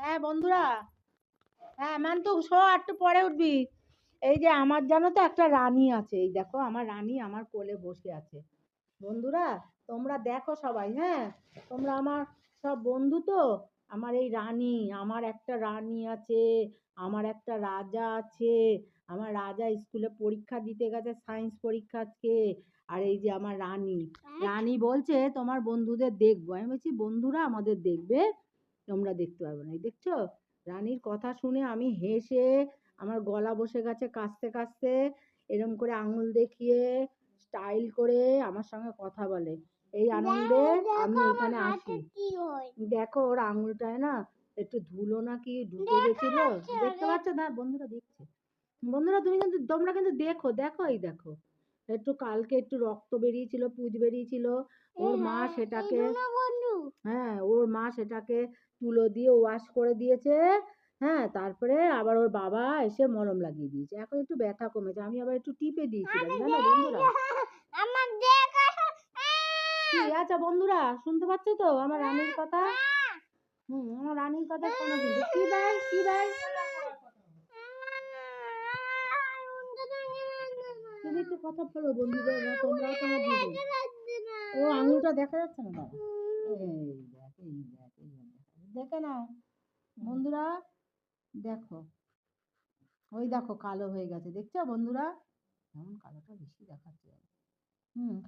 হ্যাঁ বন্ধুরা, হ্যাঁ মান্তু শো একটু পরে উঠবি। এই যে আমার জানো তো একটা রানী আছে, এই দেখো আমার রানী আমার কোলে বসে আছে। বন্ধুরা তোমরা দেখো সবাই, হ্যাঁ তোমরা আমার সব বন্ধু তো। আমার এই রানী, আমার একটা রানী আছে, আমার একটা রাজা আছে। আমার রাজা স্কুলে পরীক্ষা দিতে গেছে, সায়েন্স পরীক্ষা আজকে। আর এই যে আমার রানী, রানী বলছে তোমার বন্ধুদের দেখবো। আমি বলছি বন্ধুরা আমাদের দেখবে, তোমরা দেখতে পারবে না। এই দেখছো, রানীর কথা শুনে আমি হেসে আমার গলা বসে গেছে কাশতে কাশতে, এরম করে আঙুল দেখিয়ে স্টাইল করে আমার সঙ্গে কথা বলে। এই আনন্দে আমি এখানে আসি। দেখো ওর আঙুলটায় না একটু ধুলো নাকি ঢুকে গেছিল, দেখতে পাচ্ছ না? বন্ধুরা দেখছে, বন্ধুরা তুমি কিন্তু, তোমরা কিন্তু দেখো দেখো, এই দেখো একটু কালকে একটু রক্ত বেরিয়েছিল, পুজ বেরিয়েছিল। ওর মা সেটাকে, হ্যাঁ ওর মা সেটাকে তুলো দিয়ে ওয়াশ করে দিয়েছে। হ্যাঁ তারপরে আবার ওর বাবা এসে মলম লাগিয়ে দিয়েছে, এখন একটু ব্যথা কমেছে। আমি আবার একটু টিপে দিয়েছিলাম জানো বন্ধুরা। কি আচ্ছা বন্ধুরা শুনতে পাচ্ছ তো আমার রানীর কথা? আমার রানীর কথা শোনো কিন্তু। কি ভাই, কি ভাই, তুমি একটু কথা বলো বন্ধুদের, তোমরাও তোমার দিদি। ও আঙুলটা দেখা যাচ্ছে না দাদা, এই দেখ এই দেখ এই দেখ, দেখে নাও বন্ধুরা, দেখো ওই দেখো কালো হয়ে গেছে, দেখছো বন্ধুরা? এমন কালোটা বেশি দেখাচ্ছে।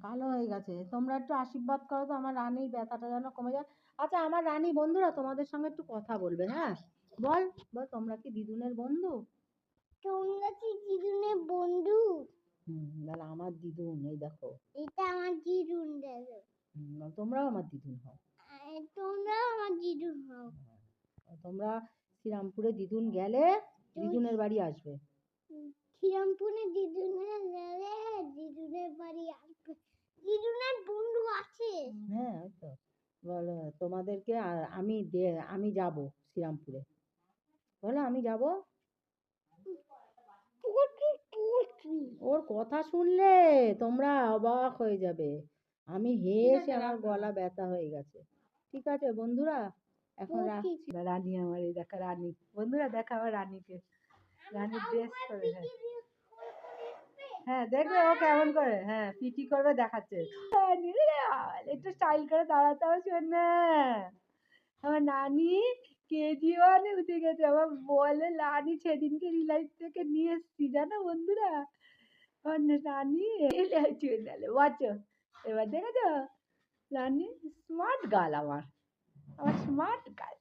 কালো হয়ে গেছে। তোমরা একটু আশীর্বাদ করো তো আমার রানীর ব্যথাটা যেন কমে যায়। আচ্ছা আমার রানী বন্ধুরা তোমাদের সঙ্গে একটু কথা বলবে, হ্যাঁ বল বল, তোমরা কি দিদুনের বন্ধু? তোমরা কি দিদুনের বন্ধু? তাহলে আমার দিদুন, এই দেখো এটা আমার দিদুন দেখো। তোমরাও আমার দিদুন হও। তোমরাও আমার দিদুন হও। তোমরা শ্রীরামপুরে দিদুন গেলে দিদুনের বাড়ি আসবে। শ্রীরামপুরে দিদুনের গেলে দিদুনের বাড়ি আসবে। দিদুনের বন্ধু আছে। হ্যাঁ ওই তো বলো তোমাদেরকে, আর আমি যাব শ্রীরামপুরে, বলো আমি যাব। ওর কথা শুনলে তোমরা অবাক হয়ে যাবে। আমি হেসে আমার গলা ব্যথা হয়ে গেছে। ঠিক আছে বন্ধুরা, এখন রাখছি। রানী আমার, এই দেখা রানী, বন্ধুরা দেখা আমার রানীকে, রানীর ড্রেস পরে। হ্যাঁ হ্যাঁ দেখবে ও কেমন করে, হ্যাঁ পিটি করবে দেখাচ্ছে। একটু স্টাইল করে দাঁড়াতে হবে না। আমার নানি কেজি 1-এ উঠে গেছে, আমার বলে রানী সেদিনকে রিলাইফ থেকে নিয়ে এসছি জানো বন্ধুরা। আমার রানী বাঁচো, এবার দেখেছো রানী স্মার্ট গার্ল, আমার আমার স্মার্ট গার্ল।